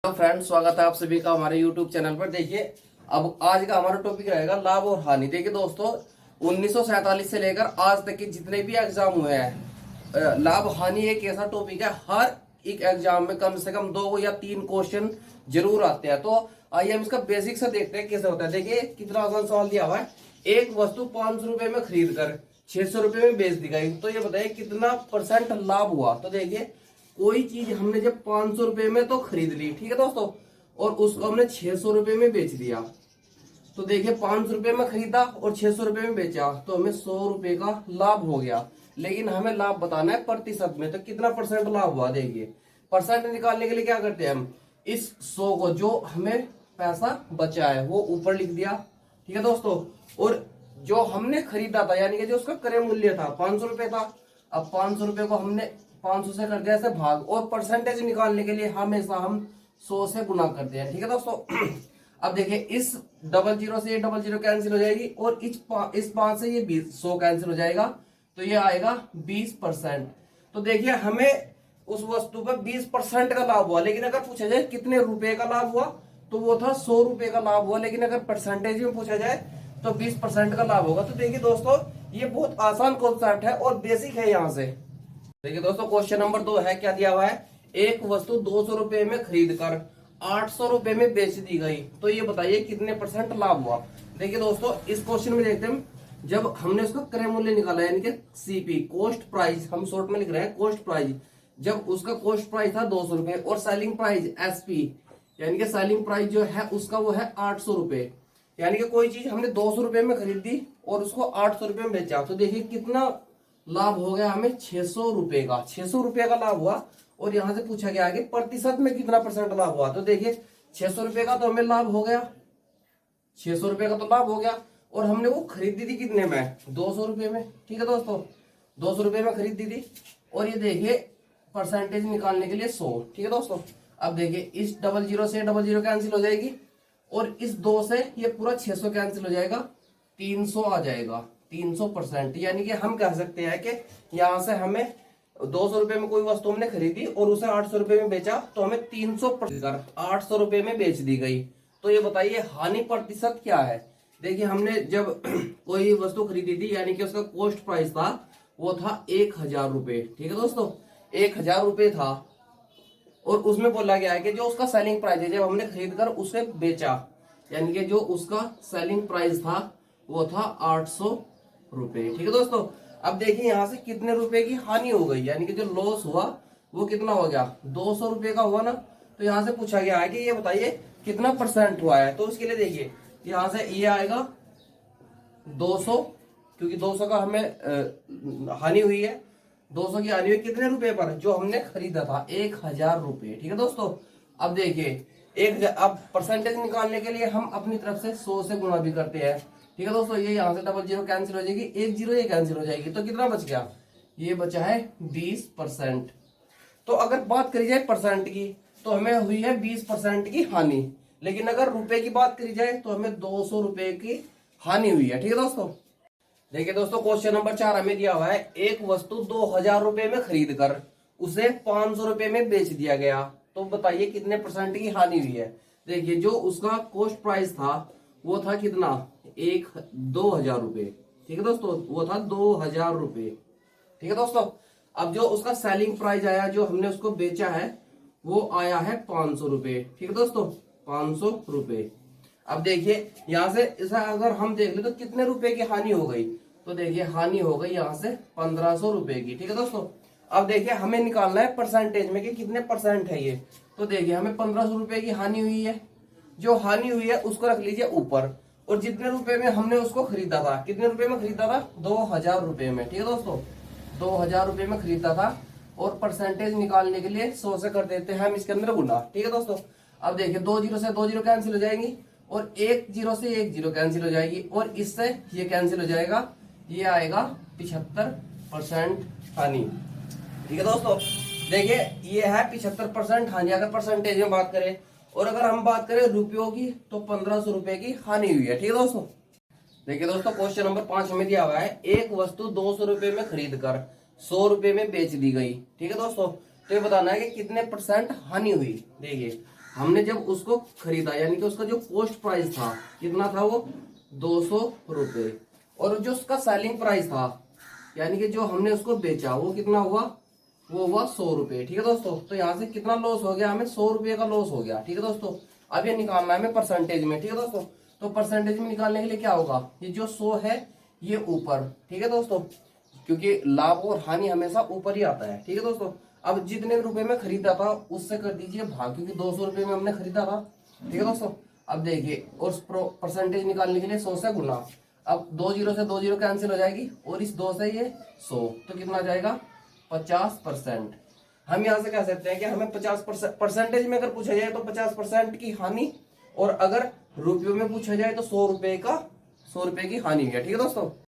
Hello friends, स्वागत है आप सभी का हमारे यूट्यूब चैनल पर। देखिए, अब आज का हमारा टॉपिक रहेगा लाभ और हानि। देखिए दोस्तों, 1947 से लेकर आज तक के जितने भी एग्जाम हुए हैं, लाभ हानि एक ऐसा टॉपिक है, हर एक एग्जाम में कम से कम 2 या 3 क्वेश्चन जरूर आते हैं। तो आइए हम इसका बेसिक से देखते हैं कैसे होता है। देखिए कितना आसान सवाल दिया हुआ है। एक वस्तु 500 रुपए में खरीद कर 600 रुपए में बेच दी गई, तो ये बताइए कितना परसेंट लाभ हुआ। तो देखिए, कोई चीज हमने जब 500 रुपए में तो खरीद ली, ठीक है दोस्तों, और उसको हमने 600 रुपए में बेच दिया, तो देखिए 500 रुपए में खरीदा और 600 रुपए में बेचा, तो हमें 100 रुपए का लाभ हो गया। लेकिन हमें लाभ बताना है प्रतिशत में, तो कितना परसेंट लाभ हुआ। देखिए, परसेंट निकालने के लिए क्या करते हैं हम, इस 100 को जो हमें पैसा बचा है वो ऊपर लिख दिया, ठीक है दोस्तों, और जो हमने खरीदा था यानी कि जो उसका क्रय मूल्य था 500 रुपए था, अब 500 रुपए को हमने 500 से कर दिया ऐसे भाग, और परसेंटेज निकालने के लिए हमेशा हम 100 से गुना करते हैं, ठीक है दोस्तों। अब देखिए, इस 00 से ये 00 कैंसिल हो जाएगी, और इस 5 से ये 100 कैंसिल हो जाएगा, तो ये आएगा 20%। तो देखिए, हमें उस वस्तु पर 20% का लाभ हुआ। लेकिन अगर पूछा जाए कितने रुपए का लाभ हुआ, तो वो था 100 रुपए का लाभ हुआ। लेकिन अगर परसेंटेज में पूछा जाए तो 20% का लाभ होगा। तो देखिए दोस्तों, ये बहुत आसान कॉन्सेप्ट है और बेसिक है। यहाँ से देखिए दोस्तों, क्वेश्चन नंबर 2 है, क्या दिया हुआ है, एक वस्तु 200 रुपए में खरीद कर 800 रुपए में बेच दी गई, तो ये बताइए कितने परसेंट लाभ हुआ। देखिए दोस्तों, इस क्वेश्चन में देखते हैं, जब हमने उसका क्रय मूल्य निकाला यानी कि सीपी, कॉस्ट प्राइस, हम शॉर्ट में लिख रहे हैं कॉस्ट प्राइस, जब उसका कॉस्ट प्राइस था 200 रुपए, और सेलिंग प्राइस एसपी यानी कि सेलिंग प्राइस जो है उसका वो है 800 रुपए, यानी कि कोई चीज हमने 200 रुपए में खरीदी और उसको 800 रुपए में बेचा, तो देखिए कितना लाभ हो गया हमें, 600 रुपए का, 600 रुपए का लाभ हुआ। और यहां से पूछा गया कि प्रतिशत में कितना परसेंट लाभ हुआ, तो देखिए 600 रुपए का तो हमें लाभ हो गया, 600 रुपए का तो लाभ हो गया, और हमने वो खरीदी थी कितने में, 200 रुपए में, ठीक है दोस्तों, 200 रुपए में खरीदी थी। और ये देखिए परसेंटेज निकालने के लिए 100, ठीक है दोस्तों। अब देखिए, इस 00 से 00 कैंसिल हो जाएगी, और इस 2 से ये पूरा 600 कैंसिल हो जाएगा, 300 आ जाएगा, 300%। यानी कि हम कह सकते हैं कि यहां से हमें 200 रुपए में कोई वस्तु हमने खरीदी और उसे 800 रुपए में बेचा, तो हमें 300% 800 रुपए में बेच दी गई। तो ये बताइए हानि प्रतिशत क्या है। देखिए, हमने जब कोई वस्तु खरीदी थी यानी कि उसका कॉस्ट प्राइस था वो था 1000 रुपए, ठीक है दोस्तों, 1000 रुपए था, और उसमें बोला गया है कि जो उसका सेलिंग प्राइस है, जब हमने खरीद कर उसे बेचा यानी कि जो उसका सेलिंग प्राइस था वो था 800 रुपए, ठीक है दोस्तों। अब देखिए, यहां से कितने रुपए की हानि हो गई, यानी कि जो लॉस हुआ वो कितना हो गया, 200 रुपए का हुआ ना। तो यहां से पूछा गया है कि ये बताइए कितना परसेंट हुआ है। तो उसके लिए देखिए, यहां से ये आएगा 200, क्योंकि 200 का हमें हानि हुई है, 200 की हानि हुई कितने रुपए पर, जो हमने खरीदा था 1000 रुपए, ठीक है दोस्तों। अब देखिए, अब परसेंटेज निकालने के लिए हम अपनी तरफ से 100 से गुणा भी करते हैं, ठीक है दोस्तों। ये यहाँ से 00 कैंसिल हो जाएगी, 10 ये कैंसिल हो जाएगी, तो कितना बच गया, ये बचा है 20%। तो अगर बात करी जाए परसेंट की, तो हमें हुई है 20% की हानि। लेकिन अगर रुपए की बात करी जाए तो हमें 200 रुपए की हानि हुई है, ठीक है दोस्तों। देखिए दोस्तों, क्वेश्चन नंबर 4 हमें दिया हुआ है, एक वस्तु 2000 रुपए में खरीद कर उसे 500 रुपए में बेच दिया गया, तो बताइए कितने परसेंट की हानि हुई है। देखिए, जो उसका कॉस्ट प्राइस था वो था कितना, 2000 रुपए, ठीक है दोस्तों, वो था 2000 रुपए, ठीक है दोस्तों। अब जो उसका सेलिंग प्राइस आया, जो हमने उसको बेचा है, वो आया है 500 रुपए, ठीक है दोस्तों, 500 रुपए। अब देखिए, यहां से इसे अगर हम देख ले तो कितने रुपए की हानि हो गई, तो देखिए हानि हो गई यहां से 1500 रुपए की, ठीक है दोस्तों। अब देखिए, हमें निकालना है परसेंटेज में कि कितने परसेंट है ये। तो देखिए, हमें 1500 रुपए की हानि हुई है, जो हानि हुई है उसको रख लीजिए ऊपर, और जितने रुपए में हमने उसको खरीदा था, कितने रुपए में खरीदा था, 2000 रुपए में, ठीक है दोस्तों, 2000 रुपए में खरीदा था। और परसेंटेज निकालने के लिए 100 से कर देते हैं हम इसके अंदर गुना, ठीक है दोस्तों। अब देखिए, 20 से 20 कैंसिल हो जाएंगी, और 10 से 10 कैंसिल हो जाएगी, और इससे ये कैंसिल हो जाएगा, ये आएगा 75% हानि, ठीक है दोस्तों। देखिए, ये है 75% हानि अगर परसेंटेज में बात करें, और अगर हम बात करें रुपयों की, तो 1500 रुपए की हानि हुई है, ठीक है दोस्तों। देखिए दोस्तों, क्वेश्चन नंबर 5 में दिया हुआ है, एक वस्तु 200 रुपए में खरीद कर 100 रुपए में बेच दी गई, ठीक है दोस्तों। तो ये बताना है कि कितने परसेंट हानि हुई। देखिए, हमने जब उसको खरीदा यानी कि उसका जो कॉस्ट प्राइस था कितना था, वो 200 रुपए, और जो उसका सेलिंग प्राइस था यानी कि जो हमने उसको बेचा वो कितना हुआ, वो हुआ 100 रुपए। ठीक है दोस्तों, तो यहाँ से कितना लॉस हो गया, हमें 100 रुपए का लॉस हो गया। ठीक है दोस्तों, अब ये निकालना है हमें परसेंटेज में। ठीक है दोस्तों, तो परसेंटेज में निकालने के लिए क्या होगा, ये जो 100 है ये ऊपर। ठीक है दोस्तों, क्योंकि लाभ और हानि हमेशा ऊपर ही आता है। ठीक है दोस्तों, अब जितने रुपए में खरीदा था उससे कर दीजिए भाग, क्योंकि 200 रुपए में हमने खरीदा था। ठीक है दोस्तों, अब देखिए, और परसेंटेज निकालने के लिए 100 से गुना। अब 2 जीरो से 2 जीरो कैंसिल हो जाएगी, और इस 2 से ये 100, तो कितना आ जाएगा, 50%। हम यहाँ से कह सकते हैं कि हमें 50% परसेंटेज में अगर पूछा जाए तो 50% की हानि, और अगर रुपयों में पूछा जाए तो 100 रुपए की हानि है। ठीक है दोस्तों।